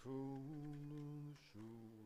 cold on the shoulder.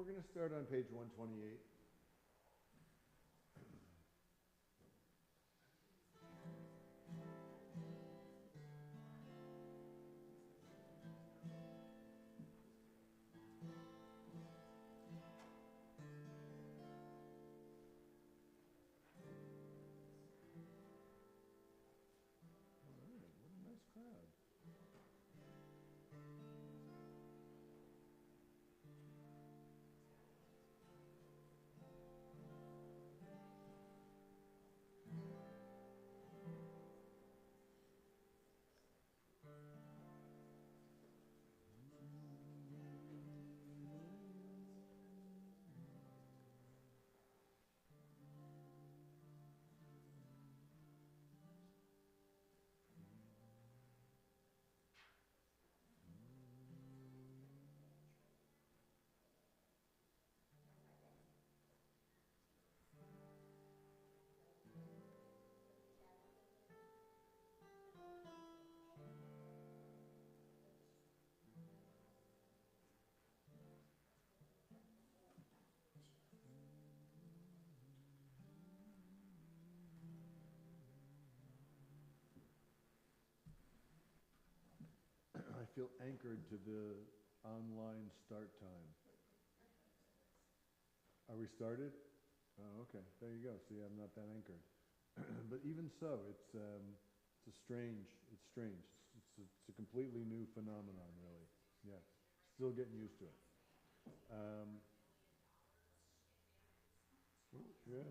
We're going to start on page 128. feel anchored to the online start time. Are we started? Oh, okay. There you go. See, I'm not that anchored. But even so, it's strange. It's a completely new phenomenon, really. Yeah. Still getting used to it. Yeah.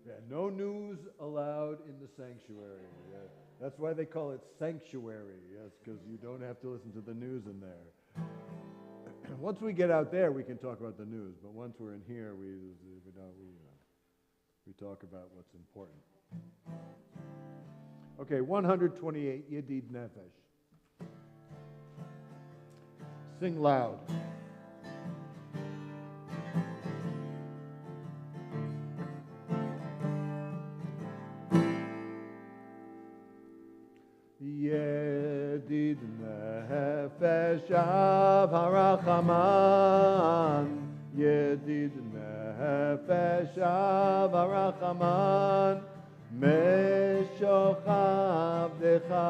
Yeah, no news allowed in the sanctuary. Yeah. That's why they call it sanctuary. Yes, because you don't have to listen to the news in there. Once we get out there, we can talk about the news. But once we're in here, we talk about what's important. Okay, 128, Yedid Nefesh. Sing loud. Yedid Nefesh av harachaman, Yedid Nefesh av harachaman, Meshochav decha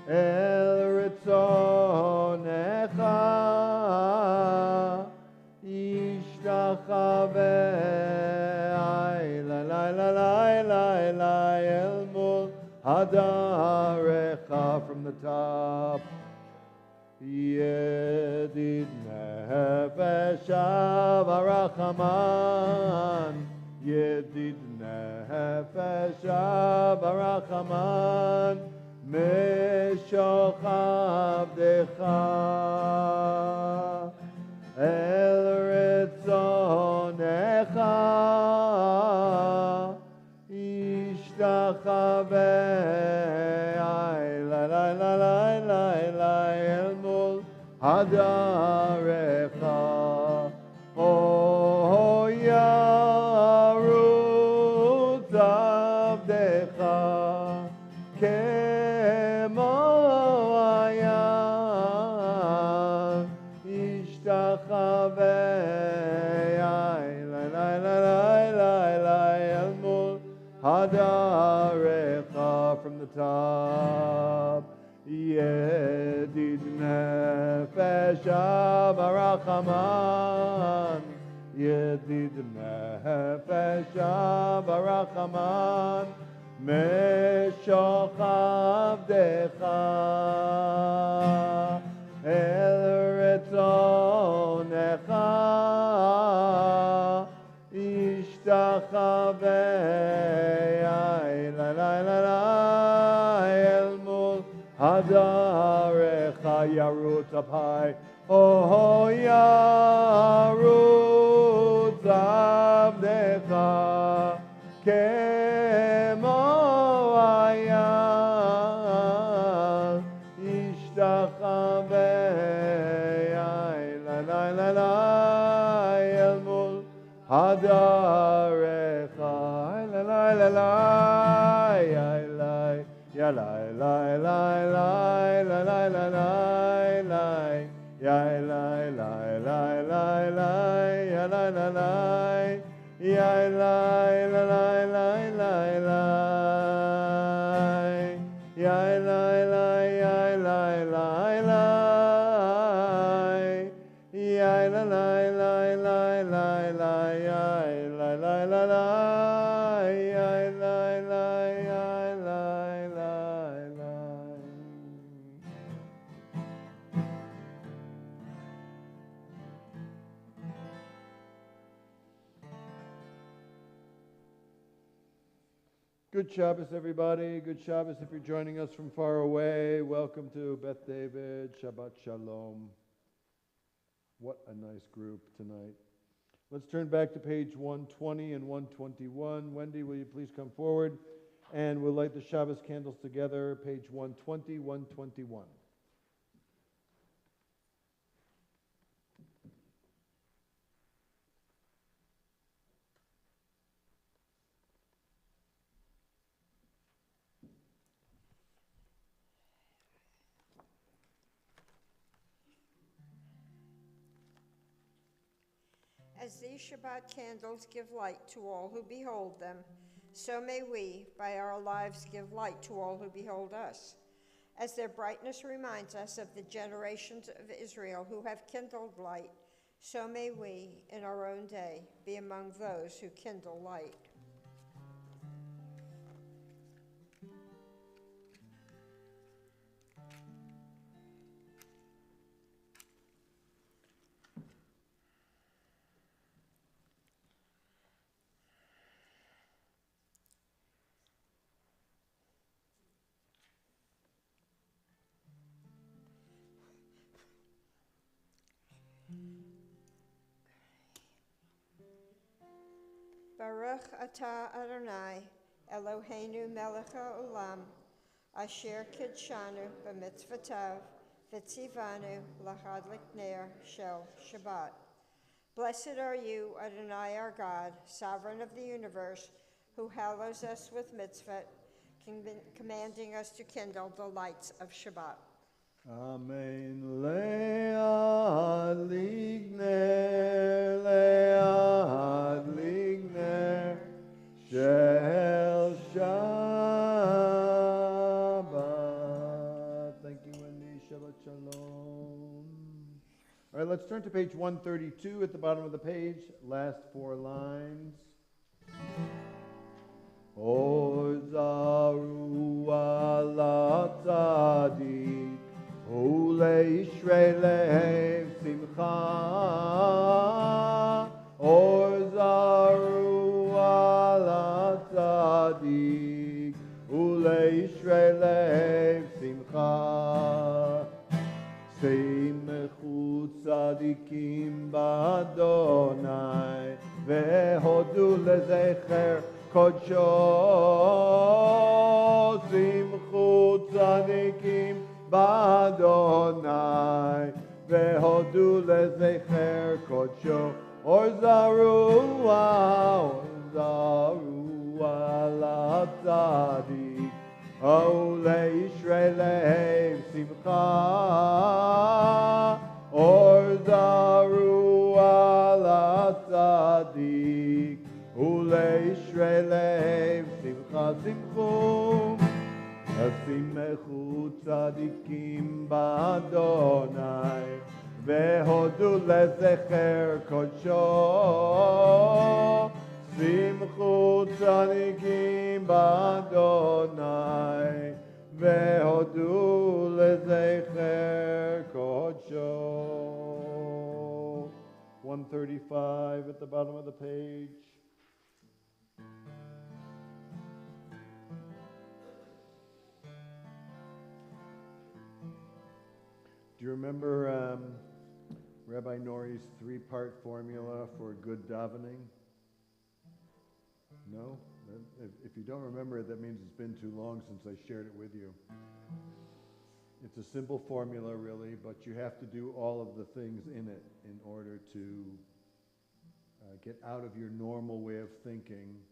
el ritzonecha ishtachaveh la la la la la la el mul hadarecha from the top. Yedid nefesh av harachaman, Yedid nefesh av harachaman, Meshochav decha el ritzonecha ishtachaveh la la la la la la el mul hadarecha o yarutz avdecha kemo hayam ishtachaveh la la la la la el mul hadarecha from the top. Yedid nefesh av harachaman, Yedid nefesh av harachaman, Meshochav decha el ritzonecha ishtachaveh la la la la el mul hadarecha yarutz up high. Oh, yarutz avdecha kemo hayam ishtachaveh la la la la el mul hadarecha la la la la ya la la la la la la la la la ya la la la la la ya la la la ya la la la la la la ya la la ya la la la ya la la la la la la ya la la la la ya la la ya la la la. Good Shabbos, everybody. Good Shabbos if you're joining us from far away. Welcome to Beth David. Shabbat Shalom. What a nice group tonight. Let's turn back to page 120 and 121. Wendy, will you please come forward? And we'll light the Shabbos candles together, page 120, 121. As these Shabbat candles give light to all who behold them, so may we, by our lives, give light to all who behold us. As their brightness reminds us of the generations of Israel who have kindled light, so may we, in our own day, be among those who kindle light. Baruch atah Adonai, Eloheinu melech haolam, asher kidshanu b'mitzvotav, v'tzivanu l'chadlik ner shel Shabbat. Blessed are you, Adonai our God, sovereign of the universe, who hallows us with mitzvot, commanding us to kindle the lights of Shabbat. Amen. Le'ad ligner, le'ad ligner, shel Shabbat. Thank you, Wendy. Shabbat shalom. All right, let's turn to page 132 at the bottom of the page. Last 4 lines. Ozaru ala tzadik, uleishrei lehem simcha. Ozaru ala tzadik, uleishrei lehem simcha. Simchu tzadikim b'Adonai, vehodu lezecher Kodsho. Simchu tzadikim b'Adonai, vehodu lezecher Kodsho. Orzaru ala tzadik, uleishrei lehem simcha. Orzaru ala tzadik, uleishrei lehem simcha. Simchu simchu tzadikim b'Adonai, vehodu lezecher kodsho. Simchu tzadikim b'Adonai, vehodu lezecher kodsho. 135 at the bottom of the page. Do you remember Rabbi Nori's 3-part formula for good davening? No? If you don't remember it, that means it's been too long since I shared it with you. It's a simple formula, really, but you have to do all of the things in it in order to get out of your normal way of thinking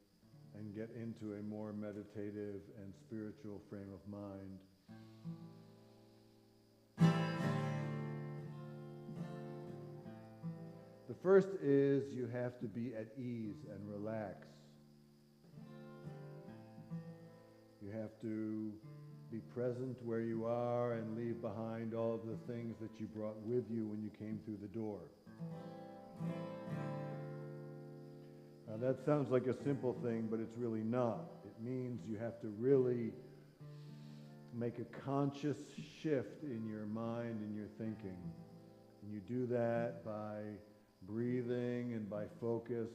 and get into a more meditative and spiritual frame of mind. The first is you have to be at ease and relax. You have to be present where you are and leave behind all of the things that you brought with you when you came through the door. Now that sounds like a simple thing, but it's really not. It means you have to really make a conscious shift in your mind and your thinking. And you do that by breathing and by focus,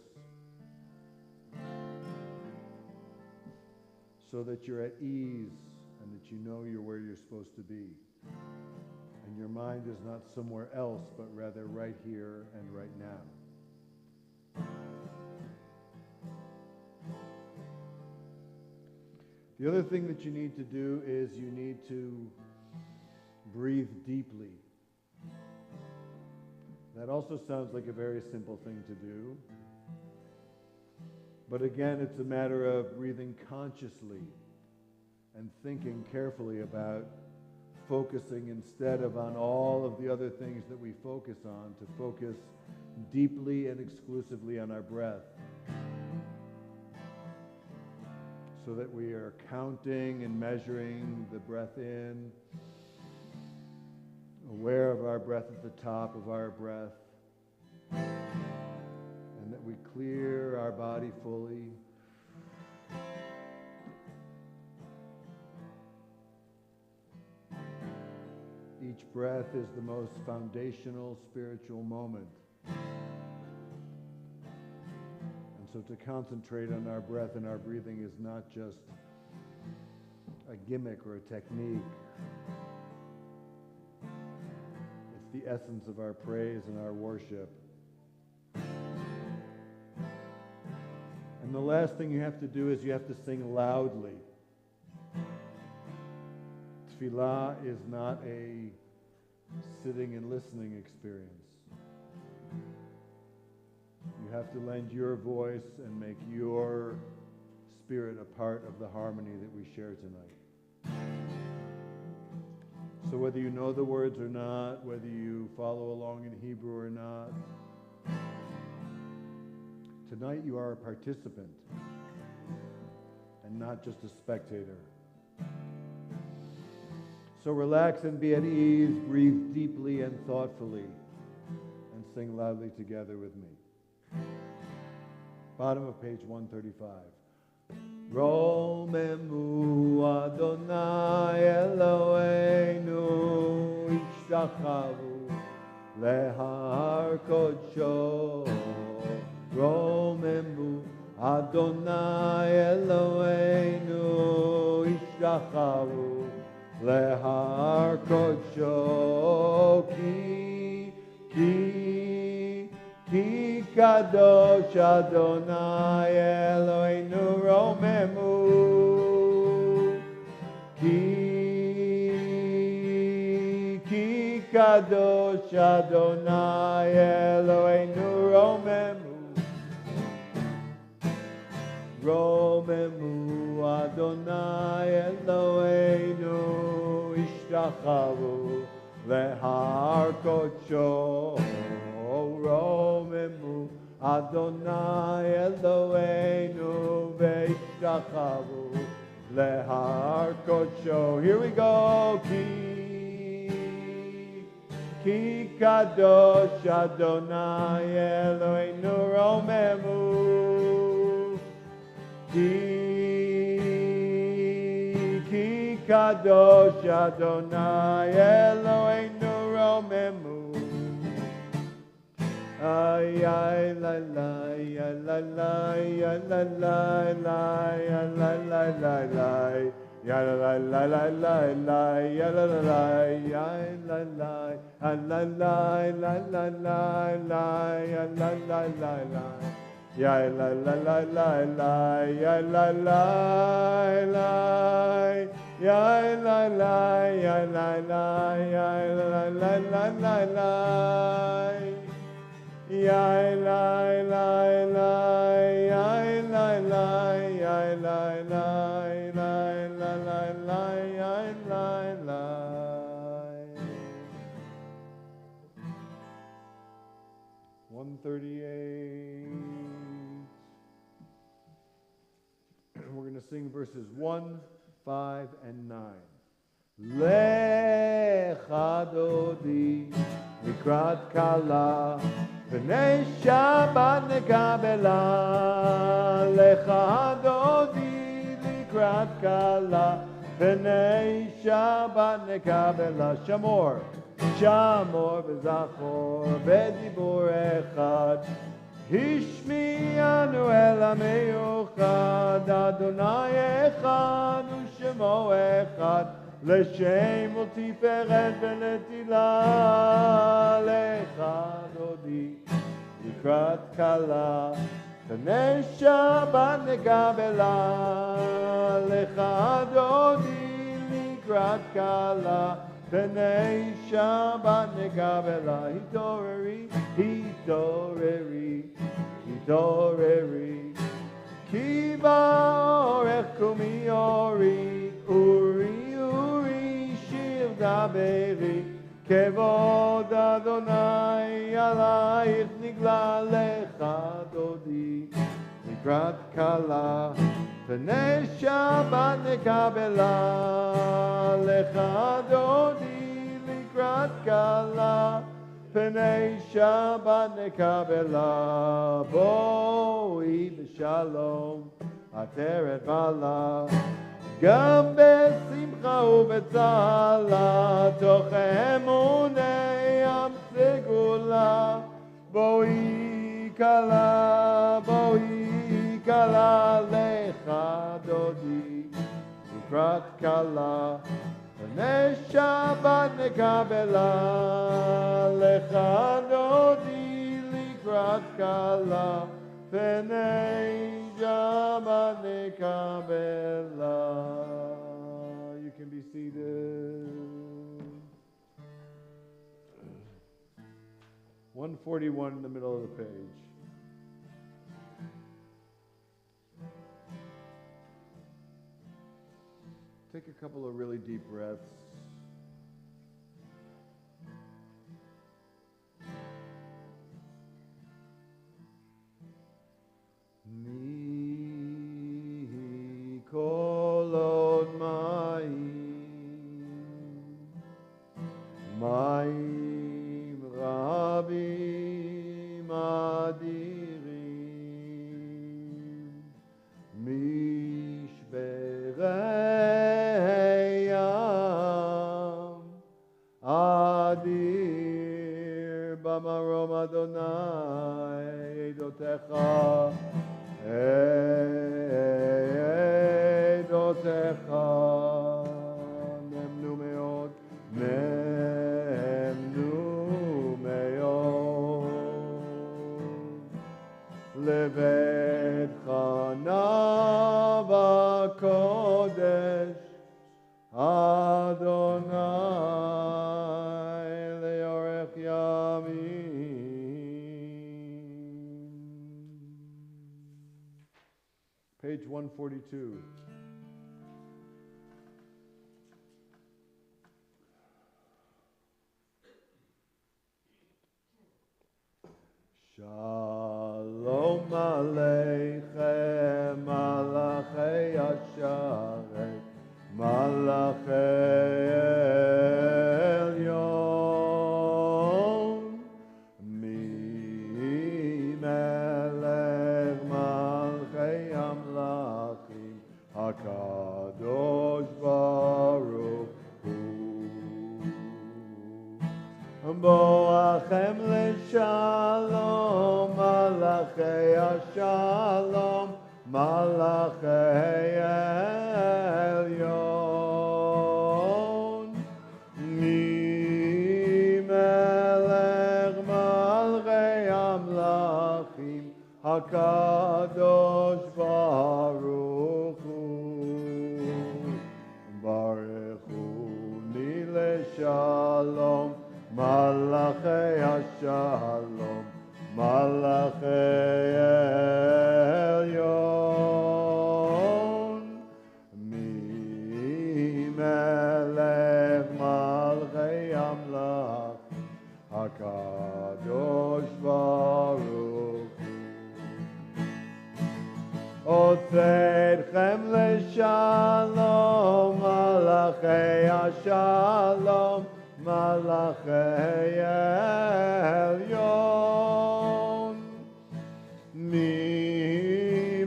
so that you're at ease and that you know you're where you're supposed to be. And your mind is not somewhere else, but rather right here and right now. The other thing that you need to do is you need to breathe deeply. That also sounds like a very simple thing to do. But again, it's a matter of breathing consciously and thinking carefully about focusing instead of on all of the other things that we focus on, to focus deeply and exclusively on our breath. so that we are counting and measuring the breath in, aware of our breath at the top of our breath, and that we clear our body fully. Each breath is the most foundational spiritual moment. And so to concentrate on our breath and our breathing is not just a gimmick or a technique. It's the essence of our praise and our worship. And the last thing you have to do is you have to sing loudly. Tefillah is not a sitting and listening experience. You have to lend your voice and make your spirit a part of the harmony that we share tonight. So whether you know the words or not, whether you follow along in Hebrew or not, tonight you are a participant and not just a spectator. So relax and be at ease, breathe deeply and thoughtfully, and sing loudly together with me. Bottom of page 135. Romemu Adonai Eloheinu ishtachavu lehar kodsho. Romemu Adonai Eloheinu ishtachavu lehar kodsho ki kadosh Adonai Eloheinu romemu ki kadosh Adonai Eloheinu romemu Adonai Eloheinu ishtachavu lehar kodsho. Romemu Adonai Eloheinu ve'ishtachavu lehar kodsho. Here we go. Ki kadosh Adonai Eloheinu romemu. Ki kadosh Adonai Eloheinu romemu. Ay ay la la ya la la ya la la la ya la la la la ya la la la la la la ya la la la ya la la la la la la la la ya la la la la ya la la la la la ya la la la ya la la ya la la ya la la la la la. Ya la la la ya la la ya la la la la la la ya la la. We're going to sing verses 1, 5, and 9. Lecha dodi likrat kala V'nei Shabbat nekabela, lecha dodi likrat kala. V'nei Shabbat nekabela, shamor, shamor v'zachor b'dibur echad. Hishmi'anu el ha'meuchad, Adonai echad u'shemo echad. L'shem u'tiferet v'netilah, lecha dodi likrat kala. V'nei Shabbat nekabela, lecha dodi likrat kala. V'nei Shabbat nekabela, hitoreri, hitoreri, hitoreri. Ki ba'orech kumi ori, uri, uri, shir daberi. Kevod Adonai alayich nigla, lecha dodi likrat kala. Pnei Shabbat nekabela, lecha dodi likrat kala. Pnei Shabbat nekabela, boi b'shalom, ateret bala. גם בשמחה ובצהלה, תוך אמוני ים סגולה. בואי כלה לך דודי, לקראת כלה. פני שבת נקבלה, לך דודי, לקראת כלה. פני שבת נקבלה. You can be seated. 141 in the middle of the page. Take a couple of really deep breaths. Mi kolod mayim rabim adirim mishberei yam adir bamarom Adonai edotecha edotecha memnu meod לבית חנה בקודש אדוני לאורך ימים. Page 142. Shalom Aleichem, Malachei Asharet, Malachei Elyon, Mi Melech Malchei Amlachim, HaKadosh Baruch Hu. Boachem leshalom, Malachei Ashalom, Malachei Elyon. Mi melech malchei amlachim, HaKadosh Baruch Hu. Baruch Hu mi leshalom, Malachei Ashalom, Malachei Elyon. Mi melech malchei amlach, HaKadosh Baruch Hu. Otzeitchem leshalom, Malachei Ashalom, Malachei Elyon. Mi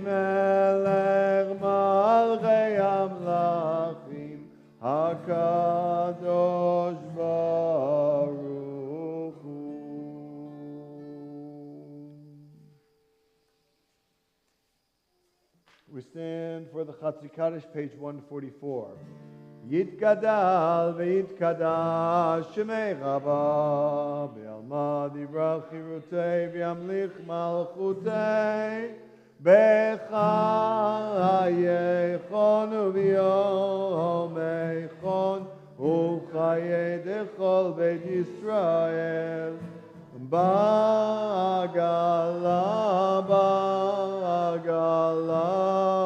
melech malchei amlachim, HaKadosh Baruch Hu. We stand for the Chatzi Kaddish, page 144. Yitgadal v'yitkadosh shemei Rabba B'alma divrach chirutei v'yamlich malchutei b'chayechon u'v'yomeichon u'chayei dechol beit Yisrael ba'agala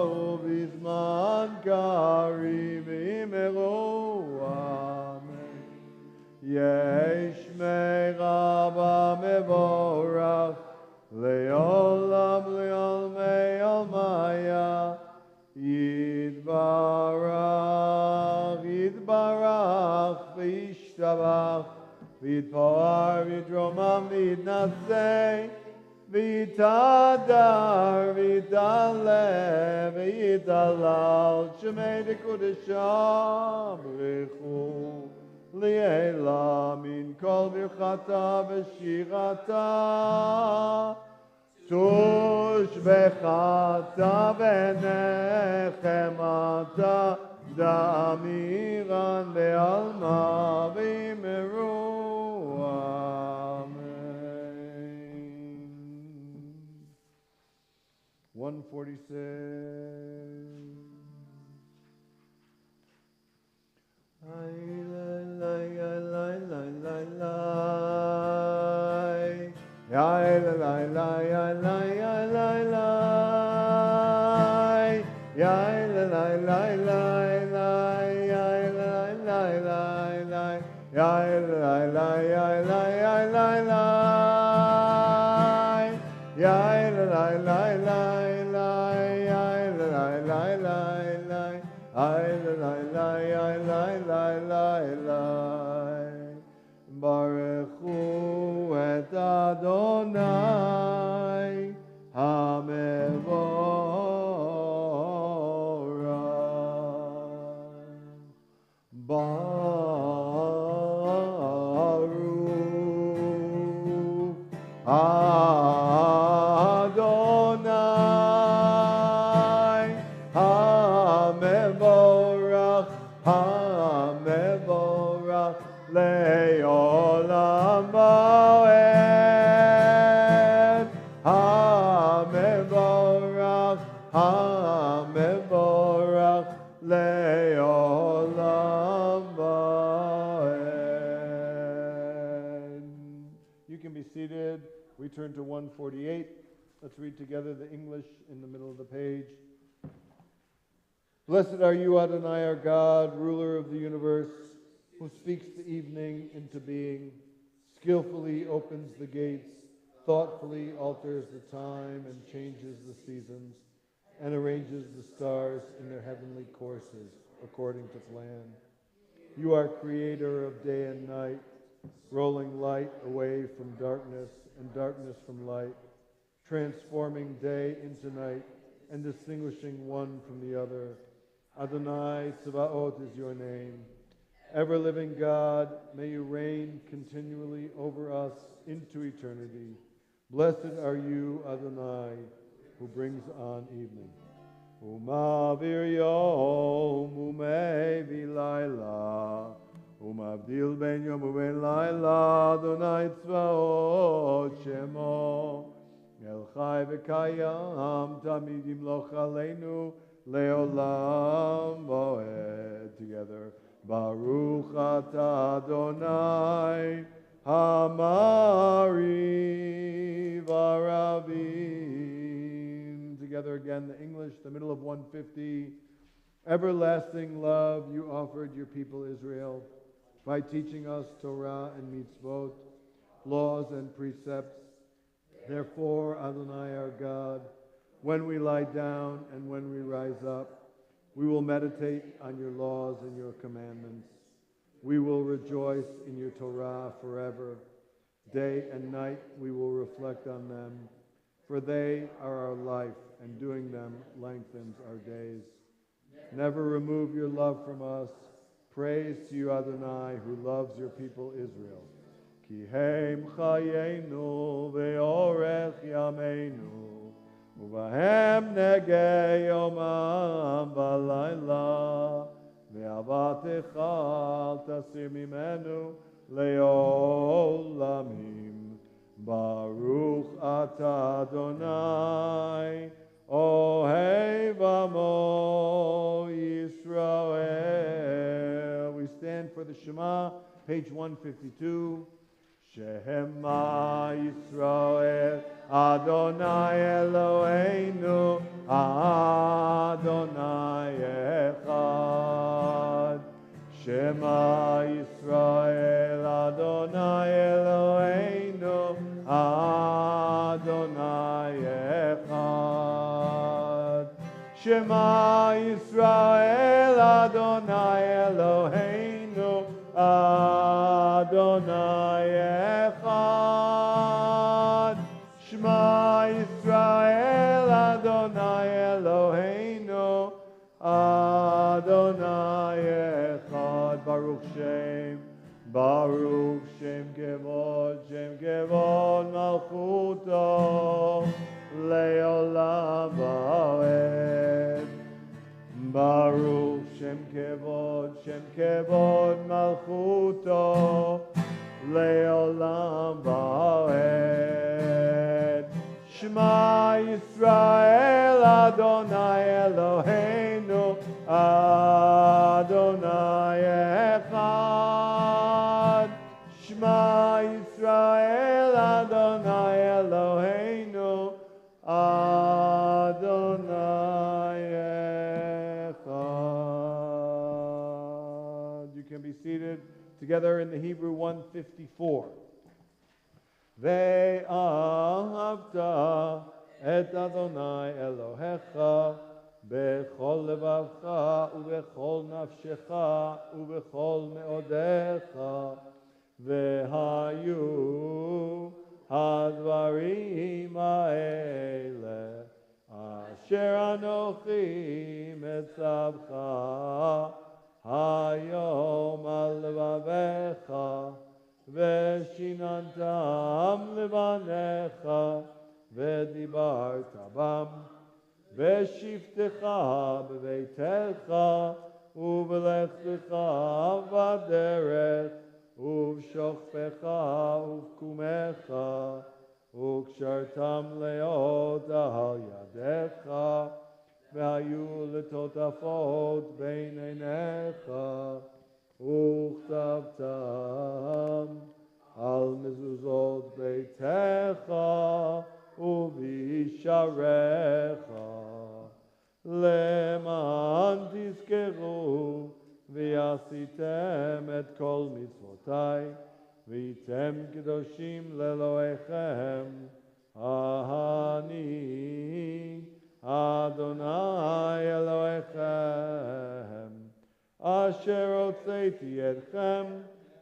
u'bizman karim Yesh Rabba mevorach leolam leolmei almaya v'yishtabach, v'yitpoar, v'yitromam, v'yitnaseh, v'yitadar, v'yitaleh, v'yitalal, shemei dekudeshah, b'rechu, li'ela, min kol birchata v'shirata, tushbechata v'nechemata, da'amiran ve'alma v'imeru, amen. 146. Baruch Hu et Adonai HaMevorach. Baruch Adonai HaMevorach, HaMevorach le'olam va'ed. HaMevorach, HaMevorach le'olam va'ed. You can be seated. We turn to 148. Let's read together the English in the middle of the page. Blessed are you, Adonai, our God, ruler of the universe, who speaks the evening into being, skillfully opens the gates, thoughtfully alters the time and changes the seasons, and arranges the stars in their heavenly courses according to plan. You are creator of day and night, rolling light away from darkness and darkness from light, transforming day into night and distinguishing one from the other. Adonai Tzebaot is your name. Ever-living God, may you reign continually over us into eternity. Blessed are you, Adonai, who brings on evening. Umavir yom umevi laila, umavdil ben yom uben laila, Adonai Tzvaot shemo, El chai v'kayam, tamid yimloch aleinu, leolam voed. Together. Baruch atah Adonai Hamari Varavim. Together again, the English, the middle of 150. Everlasting love you offered your people Israel by teaching us Torah and mitzvot, laws and precepts. Therefore, Adonai our God, when we lie down and when we rise up, we will meditate on your laws and your commandments. We will rejoice in your Torah forever. Day and night we will reflect on them, for they are our life, and doing them lengthens our days. Never remove your love from us. Praise to you, Adonai, who loves your people Israel. Ki heim chayenu ve'orech yameinu. Uvahem negei yomam v'layla, ve'avatecha al tasir mimenu le'olamim. Baruch atah Adonai, ohev amo Yisrael. We stand for the Shema, page 152. Shema Yisrael, Adonai Eloheinu, Adonai Echad. Shema Yisrael, Adonai Eloheinu, Adonai Echad. Shema Yisrael, Adonai Eloheinu, Adonai Adonai Echad. Shema Yisrael Adonai Eloheinu Adonai Echad. Baruch Shem Kevod Malchuto Leolam Va'ed. Baruch Shem Kevod Malchuto Leolam Va'ed. Shema Yisrael Adonai Eloheinu Adonai Echad. Shema Yisrael Adonai Eloheinu Adonai Echad. You can be seated together in the Hebrew 154. Ve'ahavta et Adonai Elohecha bechol levavcha ubechol nafshecha ubechol meodecha vehayu hadvarim ha'ele asher anochi metzavcha hayom al levavecha ושיננתם לבניך ודיברת בם בשבתך בביתך ובלכתך בדרך ובשוכבך ובקומך וקשרתם להיות על ידיך והיו לטוטפות בין עיניך וכתבתם על מזוזות ביתך ובישעריך למען תזכרו ועשיתם את כל מצוותיי והייתם קדושים לאלוהיכם אני אדוני אלוהיכם אשר הוצאתי אתכם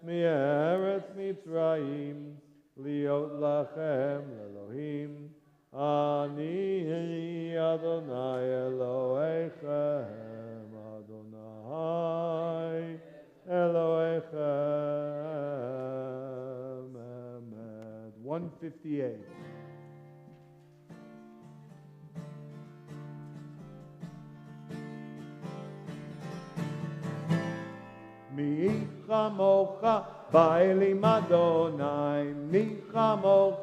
מארץ מצרים להיות לכם לאלוהים אני אדוני אלוהיכם אדוני אלוהיכם. Amen. 158. מי כמוך באלים אדוני, מי כמוך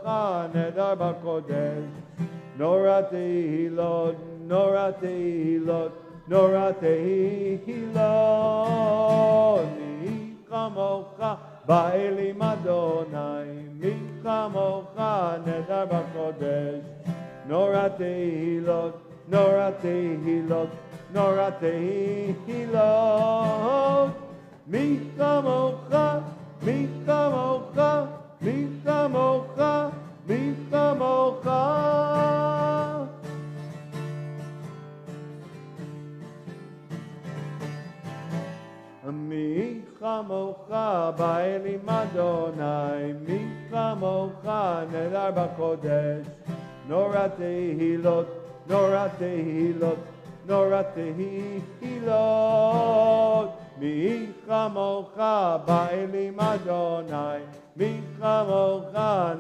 נדר בקודש, נורא תהילות, נורא תהילות, נורא תהילות. מי כמוך באלים אדוני, מי כמוך נדר בקודש, נורא תהילות, נורא תהילות, נורא תהילות. מי כמוך, מי כמוך, מי כמוך, מי כמוך. מי כמוך באלים אדוני, מי כמוך נדר בקודש, נורא תהילות, נורא תהילות, נורא תהילות. מי כמוך באלים אדוני, מי כמוך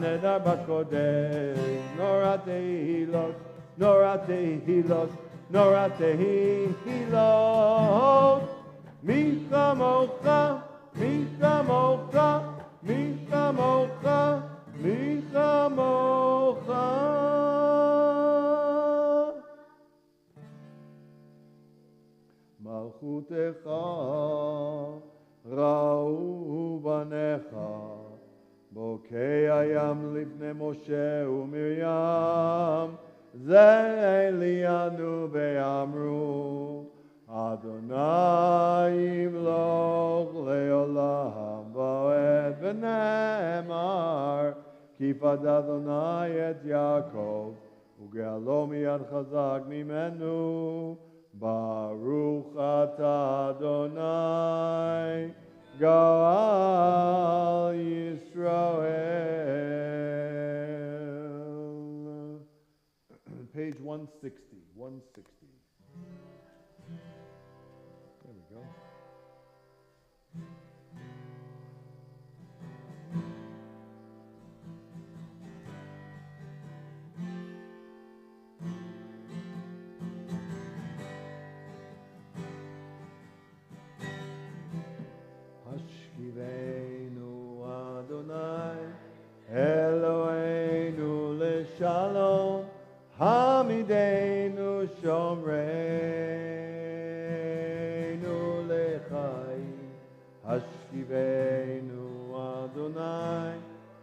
נדר בקודש, נורא תהילות, נורא תהילות, נורא תהילות. מי כמוך, מי כמוך, מי כמוך, מי כמוך. מלכותך ראו בניך, בוקע ים לפני משה ומרים, זה אלינו ואמרו, אדוני ימלוך לעולם ועד, ונאמר, כי פדה אדוני את יעקב, וגאלו מיד חזק ממנו. ברוך אתה אדוני Goal Yisrael. Page 160. 160. There we go. Hashkiveinu Adonai Eloheinu leshalom Hamideinu shomreinu lechaim Hashkiveinu Adonai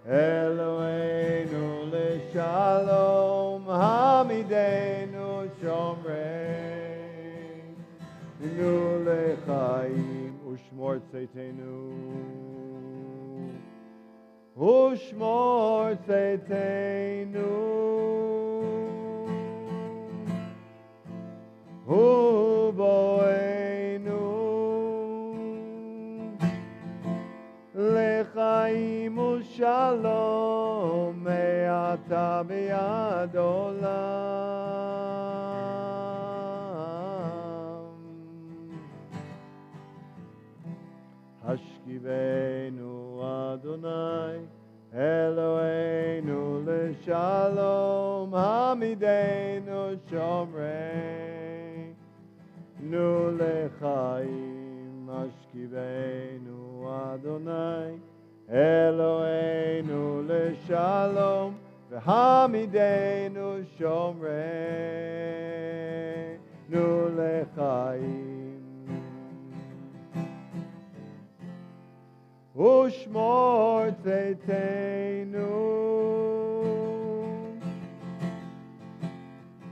Eloheinu leshalom Hamideinu shomreinu lechaim Ushmor Tzeitenu Ushmor Tzeitenu Uboenu Lechaim Ushalom Me'ata B'yad Olam Hashkiveinu Adonai Eloheinu leshalom Hamideinu shomreinu lechaim Hashkiveinu Adonai Eloheinu leshalom V'hamideinu shomreinu lechaim Ushmor Tzeitenu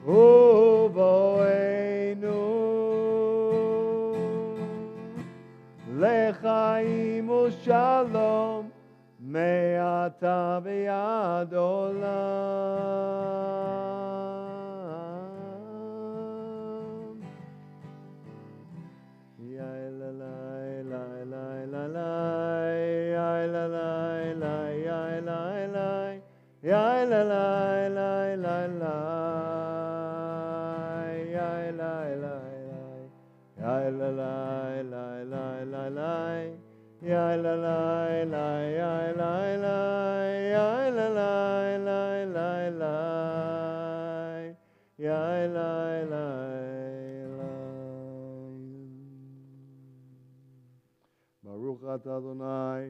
Uboenu Lechaim Ushalom Me'ata B'yad Olam Baruch atah Adonai,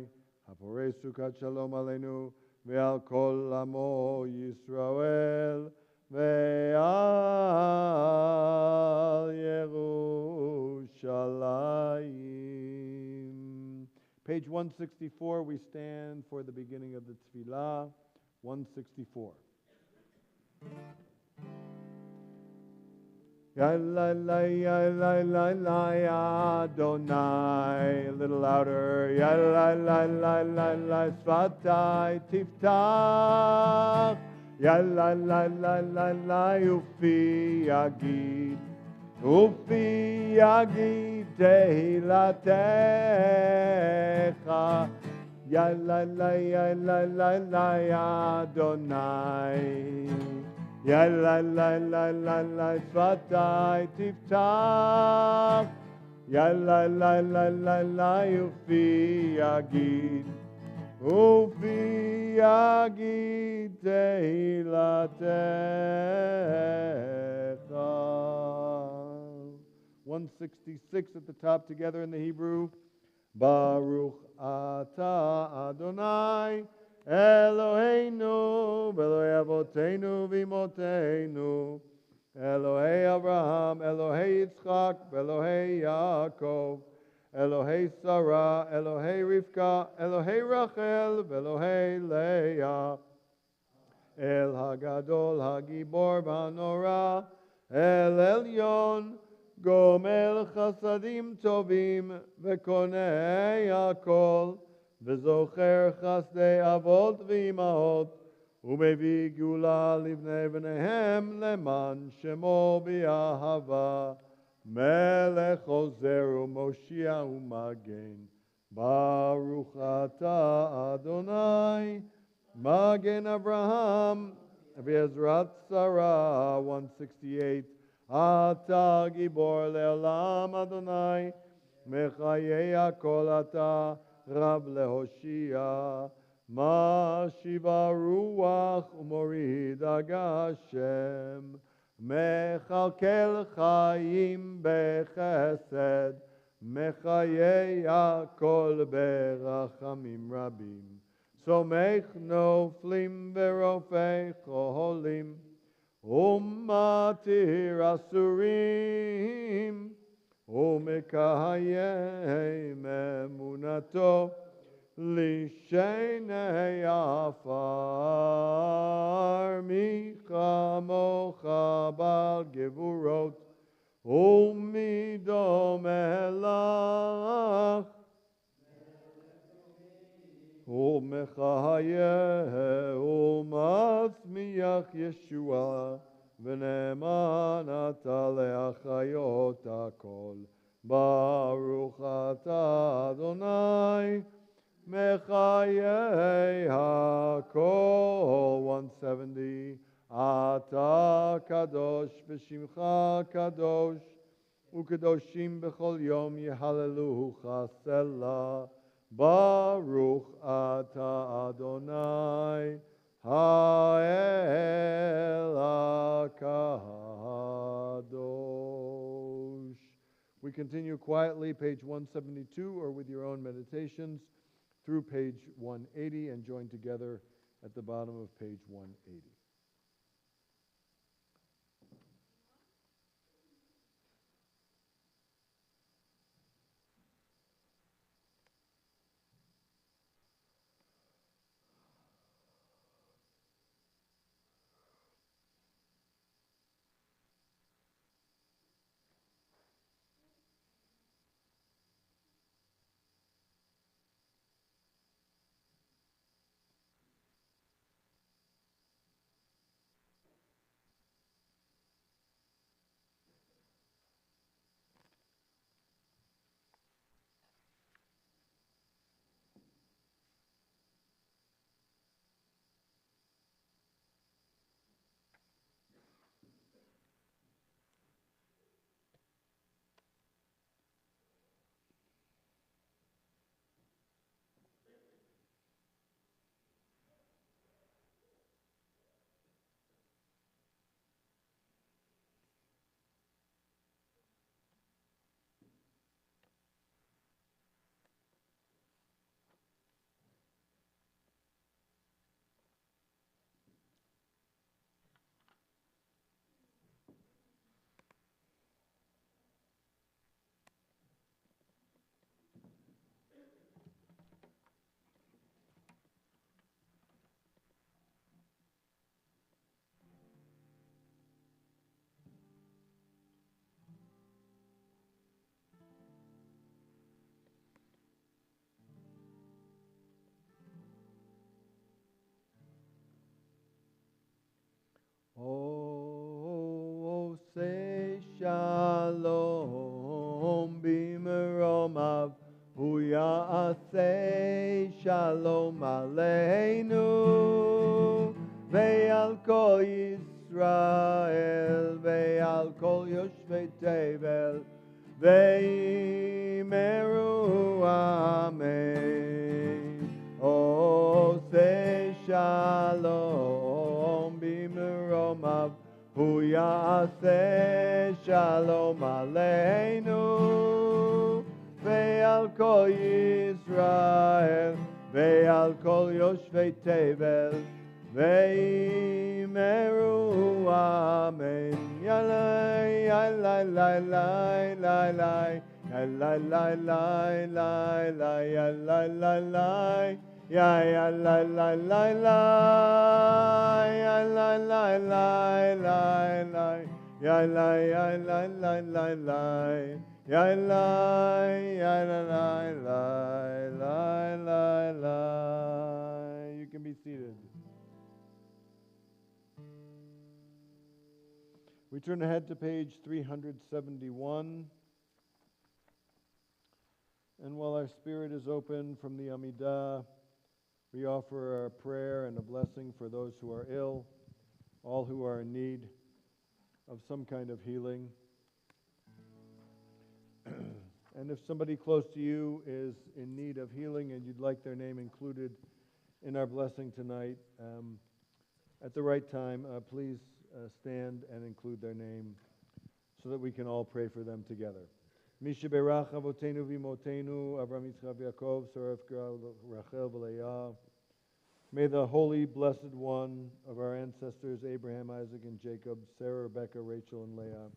haporei sukat shalom aleinu, ve'al kol amo Yisrael, ve'al Yerushalayim. Page 164, we stand for the beginning of the Tefillah. 164. Ya la la ya la la la ya Adonai, a little louder. Ya la la la la la Svatai tiftach. Ya la la la la la ufi yagid tehilatecha. Ya la la ya la la la ya Adonai. Ya la la la la la Svatai tiftach. Ya la la la la la ufi yagid tehilatecha. 166 at the top together in the Hebrew. Baruch atah Adonai Eloheinu, Elohei Avoteinu v'Imotenu, Elohei Abraham, Elohei Yitzchak, Elohei Yaakov, Elohei Sarah, Elohei Rivka, Elohei Rachel, Elohei Leah, El Hagadol Hagibor V'Hanora, El Elyon, Gomel Chasadim Tovim, V'Konei Hakol, וזוכר חסדי אבות ואימהות, ומביא גאולה לבני בניהם למען שמו באהבה, מלך עוזר ומושיע ומגן, Baruch Ata Adonai, Magen Abraham, Bezrat Sarah, 168. Ata Gibor Le'olam Adonai, Mechaye Hakol Ata, Rab Lehoshia, Ma Shiva Ruach Umorid Agashem, Mechalkel Chaim Bechesed, Mechaye Hakol Berachamim Rabim. Somech Noflim Verofei Cholim, Umatir Asurim, Umekayem Emunato, Lishenei Afar, Micha Mocha Bal Gevurot, Umidom Elach, Umechaye, Umatzmiach Yeshua, V'ne'eman ata le'achayot hakol. Baruch ata Adonai, Mechaye hakol. 170. Ata kadosh v'shimcha kadosh, u'kadoshim b'chol yom yehallelucha selah. Baruch ata Adonai, Ha'el HaKadosh. We continue quietly, page 172, or with your own meditations, through page 180, and join together at the bottom of page 180. Oh, say shalom b'meromav, hu ya'aseh shalom aleinu, ve'al kol Yisrael, ve'al kol yoshvei tevel, ve'imeru amen. Oh, say shalom b'meromav, hu ya'aseh shalom aleinu, ve'al kol Yisrael, ve'al kol yoshvei tevel, ve'imeru amen. Yalai, yalai, yalai, yalai, yalai, yalai, yalai, yalai, yalai. Ya ya la la la la, ya la la la la la, ya la la la la la, ya la la. You can be seated. We turn ahead to page 371. And while our spirit is open from the Amidah, we offer a prayer and a blessing for those who are ill, all who are in need of some kind of healing. And if somebody close to you is in need of healing and you'd like their name included in our blessing tonight, at the right time, please stand and include their name so that we can all pray for them together. Misha berach avotenu v'imotenu, Avram Yitzchak Yaakov, Sarah Rachel v'Leah. May the holy, blessed one of our ancestors, Abraham, Isaac, and Jacob, Sarah, Rebecca, Rachel, and Leah,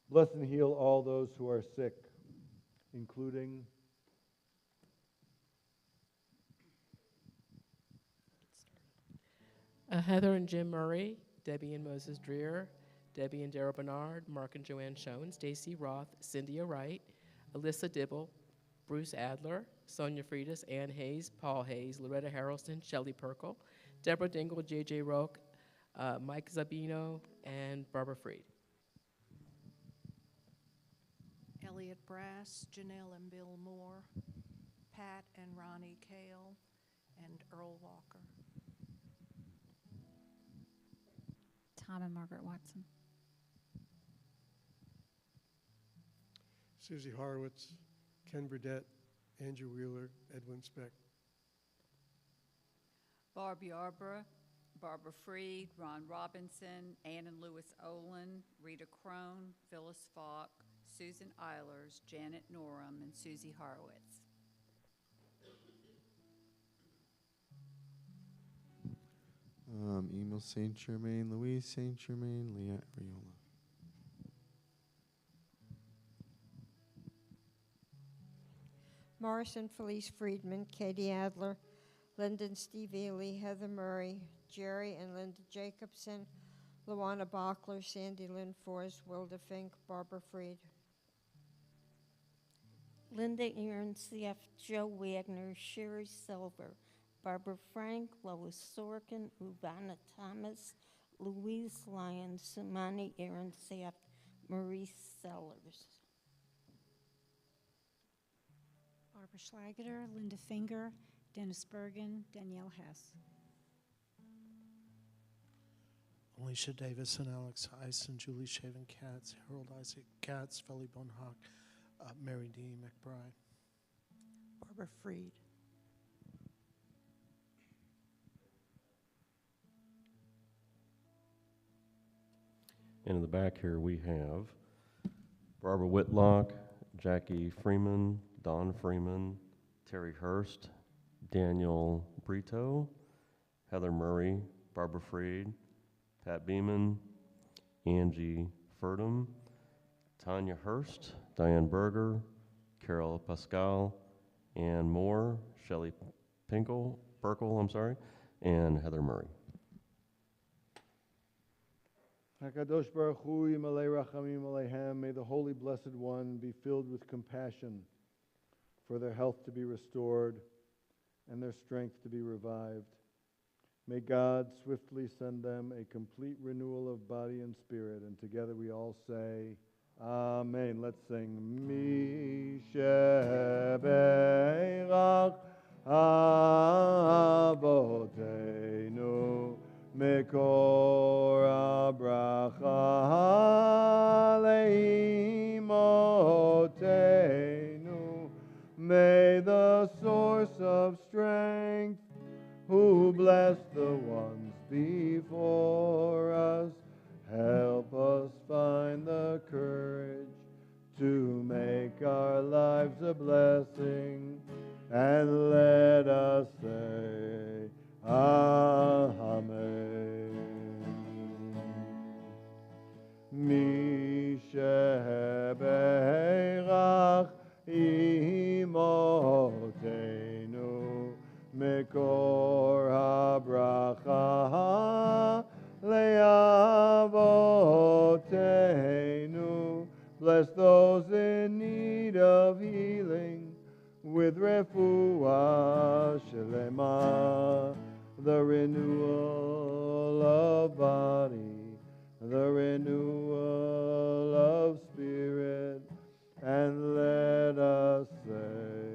bless and heal all those who are sick, including Heather and Jim Murray, Debbie and Moses Dreer, Debbie and Darrell Bernard, Mark and Joanne Schoen, Stacy Roth, Cynthia Wright, Alyssa Dibble, Bruce Adler, Sonia Freitas, Ann Hayes, Paul Hayes, Loretta Harrelson, Shelley Perkle, Deborah Dingle, J.J. Roque, Mike Zabino, and Barbara Freed. Elliot Brass, Janelle and Bill Moore, Pat and Ronnie Kale, and Earl Walker. Tom and Margaret Watson. Susie Horowitz, Ken Burdett, Andrew Wheeler, Edwin Speck. Barb Yarborough, Barbara Freed, Ron Robinson, Ann and Lewis Olin, Rita Crone, Phyllis Falk, Susan Eilers, Janet Norum, and Susie Horowitz. Emil St. Germain, Louise St. Germain, Leah Ariola. Morrison Felice Friedman, Katie Adler, Lyndon Steve Ely, Heather Murray, Jerry and Linda Jacobson, Luana Bachler, Sandy Lynn Forrest, Wilda Fink, Barbara Freed. Linda Aaron, CF, Joe Wagner, Sherry Silver, Barbara Frank, Lois Sorkin, Uvana Thomas, Louise Lyons, Sumani Aaron, CF, Maurice Sellers. Barbara Schlageter, Linda Finger, Dennis Bergen, Danielle Hess. Alicia Davis and Alex Eisen, Julie Shaven Katz, Harold Isaac Katz, Felly Bonhawk, Mary D. McBride. Barbara Freed. And in the back here we have Barbara Whitlock, Jackie Freeman, Don Freeman, Terry Hurst, Daniel Brito, Heather Murray, Barbara Freed, Pat Beeman, Angie Furdham, Tanya Hurst, Diane Berger, Carol Pascal, Ann Moore, Shelley Burkle, and Heather Murray. HaKadosh Baruch Hu Yimalei Rachamim Aleihem, may the Holy Blessed One be filled with compassion for their health to be restored and their strength to be revived. May God swiftly send them a complete renewal of body and spirit. And together we all say, Amen. Let's sing. Mi shebeirach avoteinu mekor habracha leimotenu. May the source of strength who bless the ones before us help us find the courage to make our lives a blessing, and let us say, Amen. Mi shebeirach imotenu mekor habracha le'avotenu. Bless those in need of healing with refuah shelema, the renewal of body, the renewal of spirit, and let us say,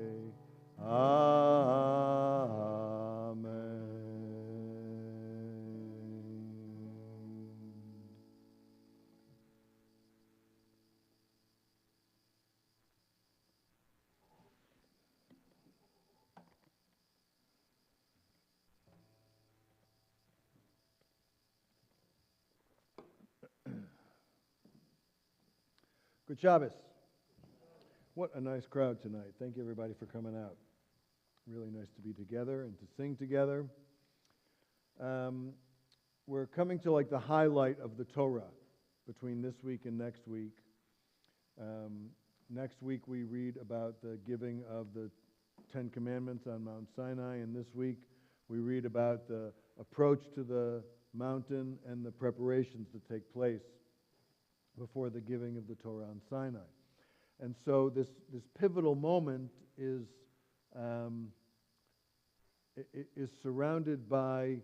Good Shabbos. What a nice crowd tonight. Thank you, everybody, for coming out. Really nice to be together and to sing together. We're coming to like the highlight of the Torah between this week and next week. Next week we read about the giving of the Ten Commandments on Mount Sinai, and this week we read about the approach to the mountain and the preparations that take place before the giving of the Torah on Sinai. And so this pivotal moment is surrounded by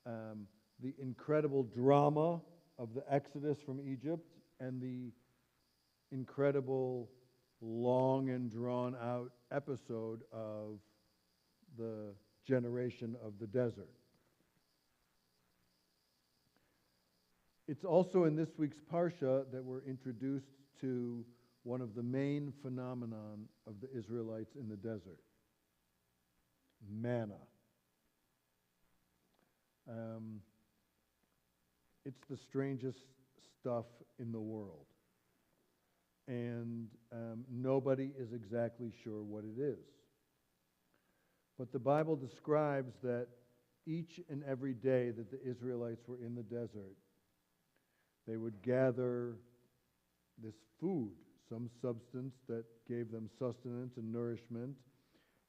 the incredible drama of the Exodus from Egypt and the incredible long and drawn out episode of the generation of the desert. It's also in this week's Parsha that we're introduced to one of the main phenomenon of the Israelites in the desert, manna. It's the strangest stuff in the world, and nobody is exactly sure what it is. But the Bible describes that each and every day that the Israelites were in the desert, they would gather this food, some substance that gave them sustenance and nourishment,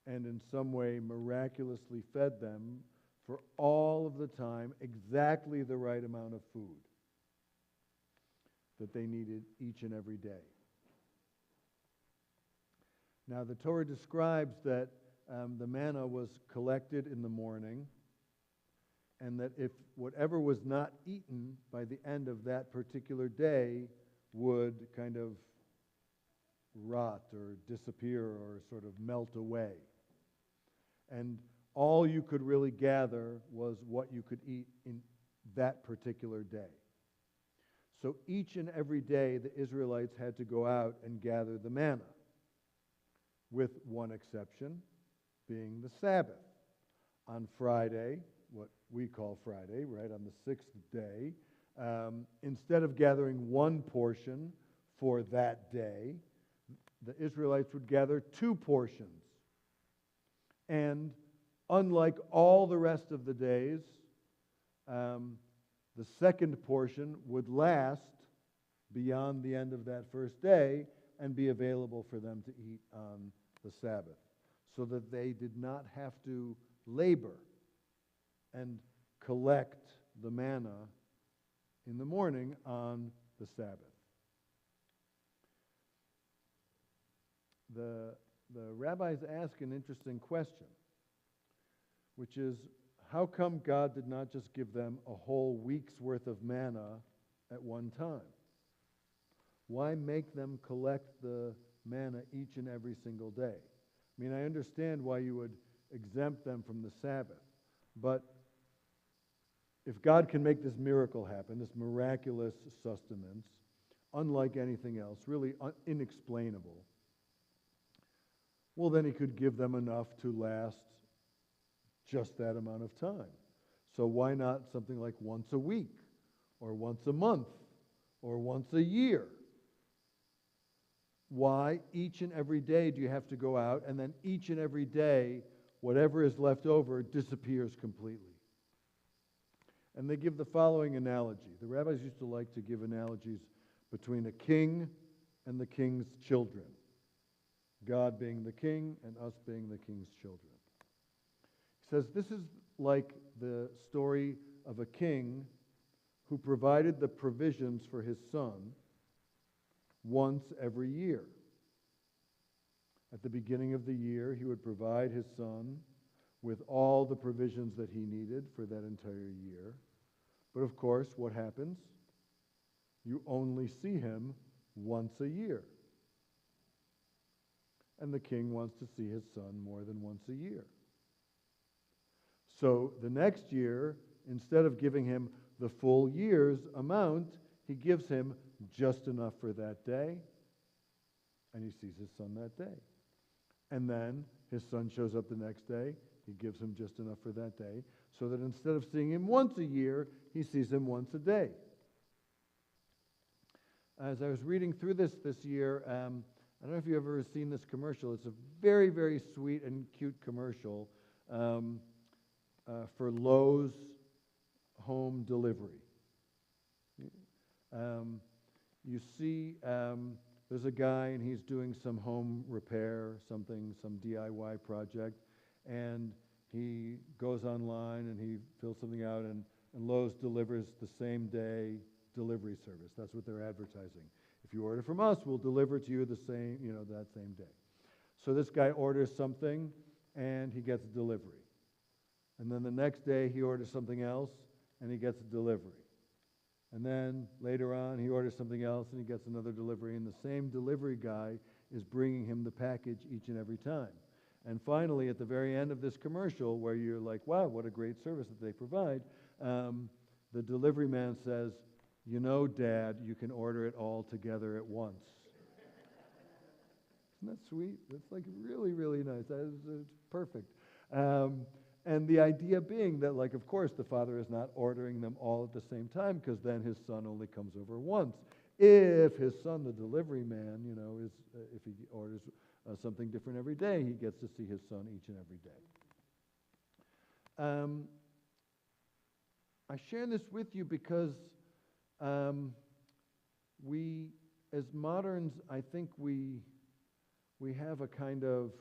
and in some way miraculously fed them for all of the time exactly the right amount of food that they needed each and every day. Now the Torah describes that the manna was collected in the morning, and that if whatever was not eaten by the end of that particular day would kind of rot or disappear or sort of melt away. And all you could really gather was what you could eat in that particular day. So each and every day the Israelites had to go out and gather the manna, with one exception being the Sabbath. On Friday, what we call Friday, right, on the sixth day, instead of gathering one portion for that day, the Israelites would gather two portions. And unlike all the rest of the days, the second portion would last beyond the end of that first day and be available for them to eat on the Sabbath, so that they did not have to labor and collect the manna in the morning on the Sabbath. The rabbis ask an interesting question, which is, how come God did not just give them a whole week's worth of manna at one time? Why make them collect the manna each and every single day? I mean, I understand why you would exempt them from the Sabbath, but if God can make this miracle happen, this miraculous sustenance, unlike anything else, really inexplainable, well, then he could give them enough to last just that amount of time. So why not something like once a week, or once a month, or once a year? Why each and every day do you have to go out, and then each and every day, whatever is left over disappears completely? And they give the following analogy. The rabbis used to like to give analogies between a king and the king's children. God being the king and us being the king's children. He says this is like the story of a king who provided the provisions for his son once every year. At the beginning of the year, he would provide his son with all the provisions that he needed for that entire year. But of course, what happens? You only see him once a year. And the king wants to see his son more than once a year. So the next year, instead of giving him the full year's amount, he gives him just enough for that day, and he sees his son that day. And then his son shows up the next day, he gives him just enough for that day, so that instead of seeing him once a year, he sees him once a day. as I was reading through this year, I don't know if you've ever seen this commercial. It's a very, very sweet and cute commercial for Lowe's home delivery. You see, there's a guy and he's doing some home repair, some DIY project, and he goes online and he fills something out, and Lowe's delivers the same day delivery service. That's what they're advertising. If you order from us, we'll deliver to you that same day. So this guy orders something and he gets a delivery. And then the next day he orders something else and he gets a delivery. And then later on he orders something else and he gets another delivery, and the same delivery guy is bringing him the package each and every time. And finally, at the very end of this commercial, where you're like, wow, what a great service that they provide, the delivery man says, "You know, Dad, you can order it all together at once." Isn't that sweet? That's like really, really nice. It's perfect. And the idea being that, like, of course, the father is not ordering them all at the same time, because then his son only comes over once. If his son, the delivery man, if he orders something different every day, he gets to see his son each and every day. I share this with you because we, as moderns, I think we have a kind of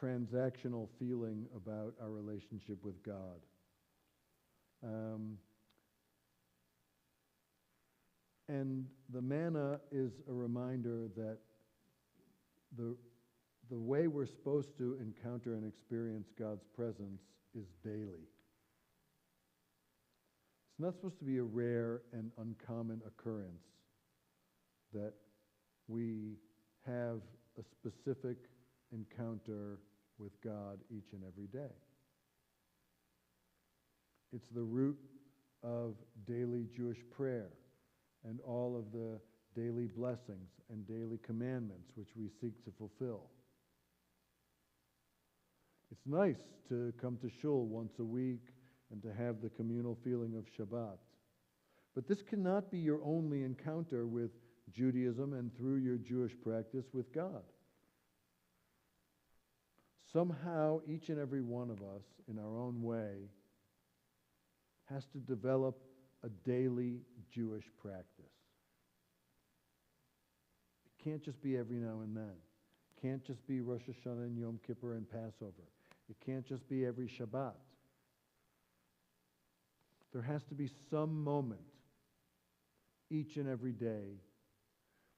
transactional feeling about our relationship with God. And the manna is a reminder that the way we're supposed to encounter and experience God's presence is daily. It's not supposed to be a rare and uncommon occurrence that we have a specific encounter with God each and every day. It's the root of daily Jewish prayer and all of the daily blessings and daily commandments which we seek to fulfill. It's nice to come to shul once a week and to have the communal feeling of Shabbat. But this cannot be your only encounter with Judaism and through your Jewish practice with God. Somehow, each and every one of us, in our own way, has to develop a daily Jewish practice. It can't just be every now and then. It can't just be Rosh Hashanah and Yom Kippur and Passover. It can't just be every Shabbat. There has to be some moment each and every day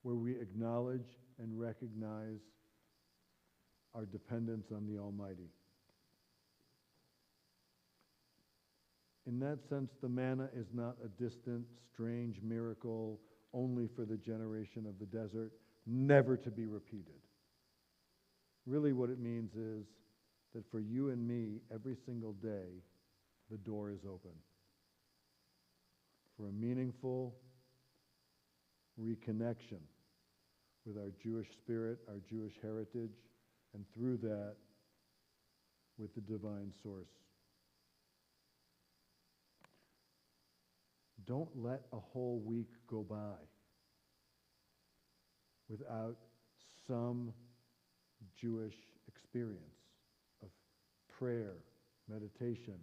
where we acknowledge and recognize our dependence on the Almighty. In that sense, the manna is not a distant, strange miracle only for the generation of the desert, never to be repeated. Really what it means is that for you and me, every single day, the door is open for a meaningful reconnection with our Jewish spirit, our Jewish heritage, and through that, with the divine source. Don't let a whole week go by without some Jewish experience of prayer, meditation,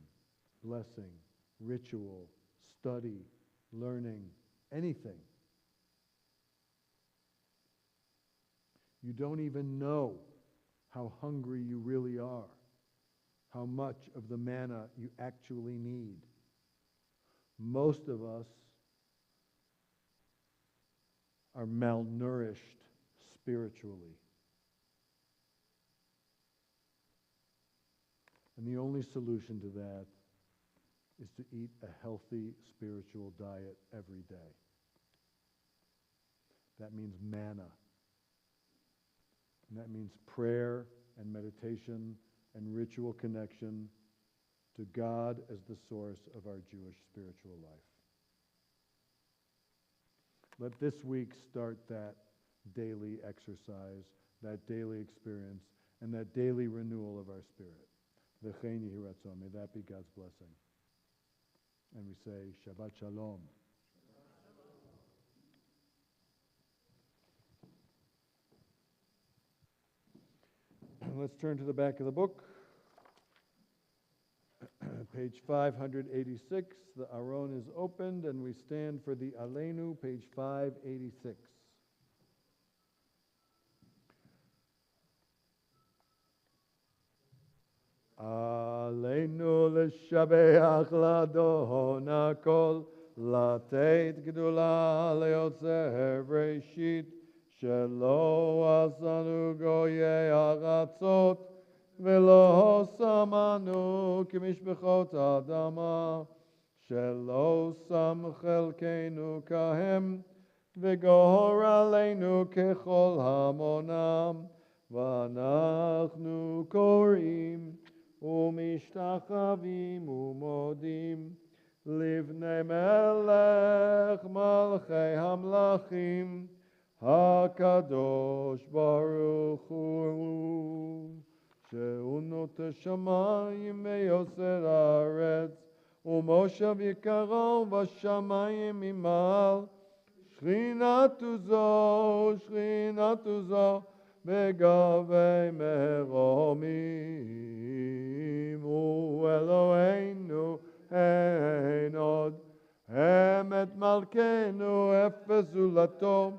blessing, ritual, study, learning, anything. You don't even know how hungry you really are, how much of the manna you actually need. Most of us are malnourished spiritually. And the only solution to that is to eat a healthy spiritual diet every day. That means manna. And that means prayer and meditation and ritual connection to God as the source of our Jewish spiritual life. Let this week start that daily exercise, that daily experience, and that daily renewal of our spirit. V'chein yehi ratzon. May that be God's blessing. And we say, Shabbat Shalom. Let's turn to the back of the book. Page 586. The Aron is opened, and we stand for the Aleinu, page 586. Aleinu l'shabeach ladon hakol, לתת גדולה ליוצר בראשית, שלא עשנו גויי ארצות, ולא שמנו כמשפחות אדמה, שלא שם חלקנו כהם, וגור עלינו ככל המונם, ואנחנו קוראים ומשתחווים ומודים, לבני מלך מלכי המלכים, הקדוש ברוך הוא, שהוא נוטה שמיים ויוסר הארץ, ומושב יקרו בשמיים ממעל, שכינתו זו בגבי מרומים, הוא אלוהינו אין עוד, אמת מלכנו אפס זולתו,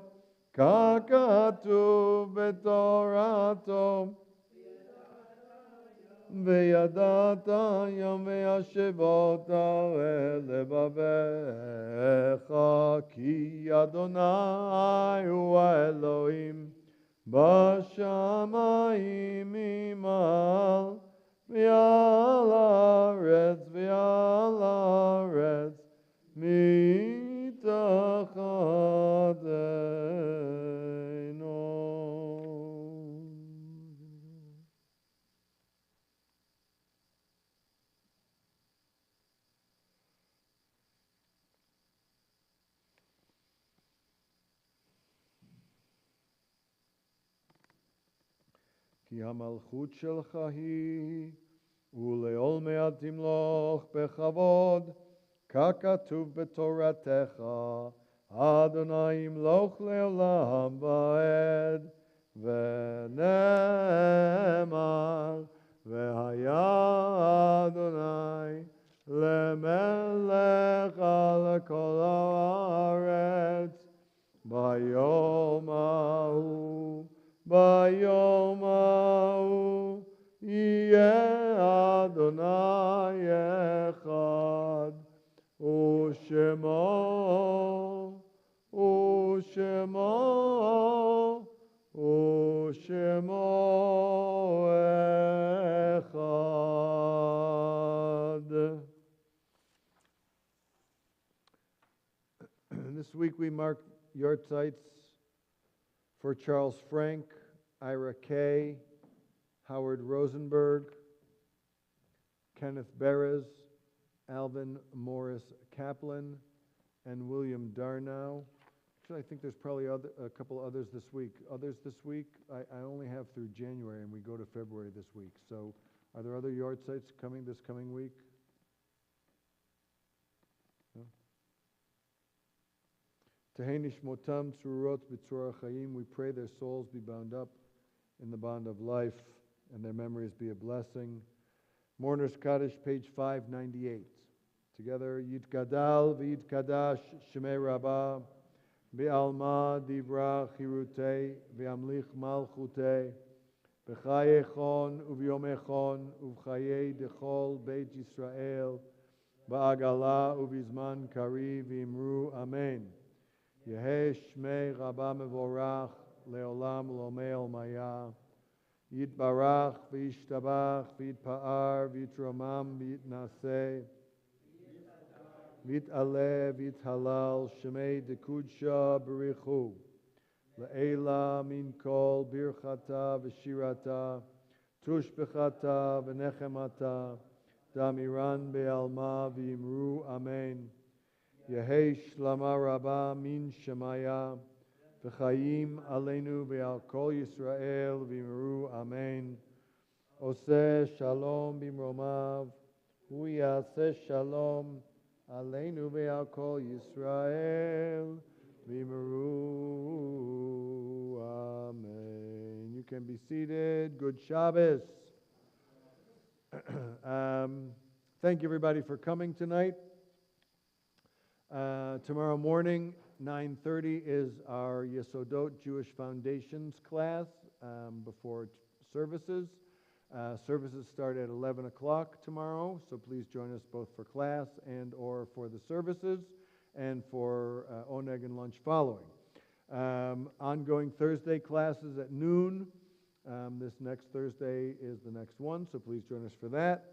ככתוב בתורתו. וידעת יום וישבות אל לבביך, כי אדוני הוא האלוהים בשמיים ממעל, ועל הארץ מתחתינו. כי המלכות שלך היא, ולעולמי תמלוך בכבוד, ככתוב בתורתך, אדוני ימלוך לעולם ועד, ונאמר, והיה אדוני למלך על כל הארץ, ביום ההוא יהיה אדוני אחד, ושמו אחד. This week we mark Yortzites for Charles Frank, Ira Kay, Howard Rosenberg, Kenneth Beres, Alvin Morris Kaplan, and William Darnow. Actually, I think there's probably a couple others this week. Others this week, I only have through January, and we go to February this week. So are there other Yortzites coming this coming week? No? Tehei nishmotam tzurot b'tzur ha'chaim. We pray their souls be bound up in the bond of life, and their memories be a blessing. Mourner's Kaddish, page 598. Together, Yitgadal v'Yitkadash Shemei Rabbah, B'alma Divra Chirutei, V'amlich Malchutei, B'chayechon uV'yomechon, uV'chayei Dechol Beit Yisrael, Ba'agala uV'zman Kari v'imru Amen. Yehei Shmei Rabbah Mevorach, Leolam Lomei Maya. Yitbarach v'yishtabach v'yitpa'ar v'yitromam v'yitnaseh v'yit'aleh v'yithalal shemei dekudsha b'richu le'ela min kol birchata v'shirata tushbechata v'nechemata damiran be'alma v'yimru amen. Yehei shlama rabba min shemaya v'chayim aleinu ve'al kol Yisrael v'imru amen. Oseh shalom b'mromav, hu yaseh shalom aleinu ve'al kol Yisrael v'imru amen. You can be seated. Good Shabbos. Thank you, everybody, for coming tonight. Tomorrow morning, 9:30 is our Yesodot Jewish Foundations class before services. Services start at 11 o'clock tomorrow, so please join us both for class and or for the services and for Oneg and lunch following. Ongoing Thursday classes at noon. This next Thursday is the next one, so please join us for that.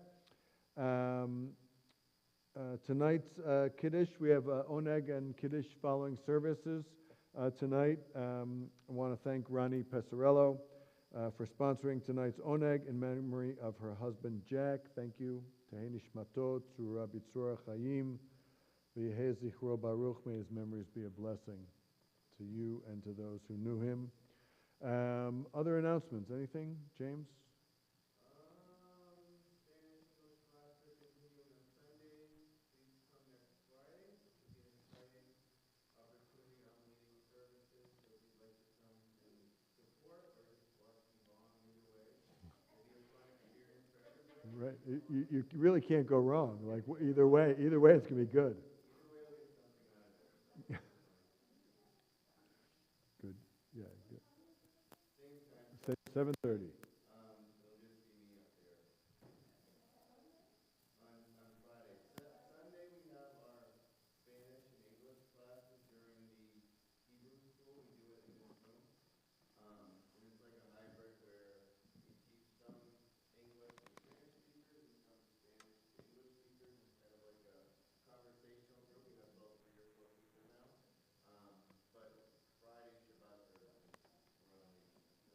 Tonight's Kiddush, we have Oneg and Kiddush following services tonight. I want to thank Ronnie Pesarello for sponsoring tonight's Oneg in memory of her husband Jack. Thank you. Tehei Nishmato, Tzura Bitzura Chaim, V'yehei Zichro Baruch. May his memories be a blessing to you and to those who knew him. Other announcements? Anything, James? Right, you really can't go wrong. Like either way, it's gonna be good. Good, yeah, good. 7:30.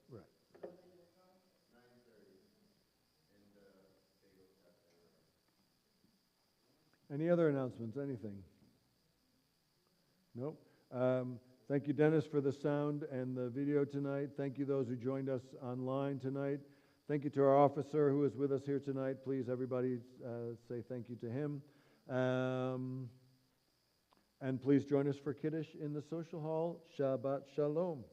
Right. Any other announcements? Anything? Nope. Thank you, Dennis, for the sound and the video tonight. Thank you, those who joined us online tonight. Thank you to our officer who is with us here tonight. Please, everybody, say thank you to him. And please join us for Kiddush in the social hall. Shabbat Shalom.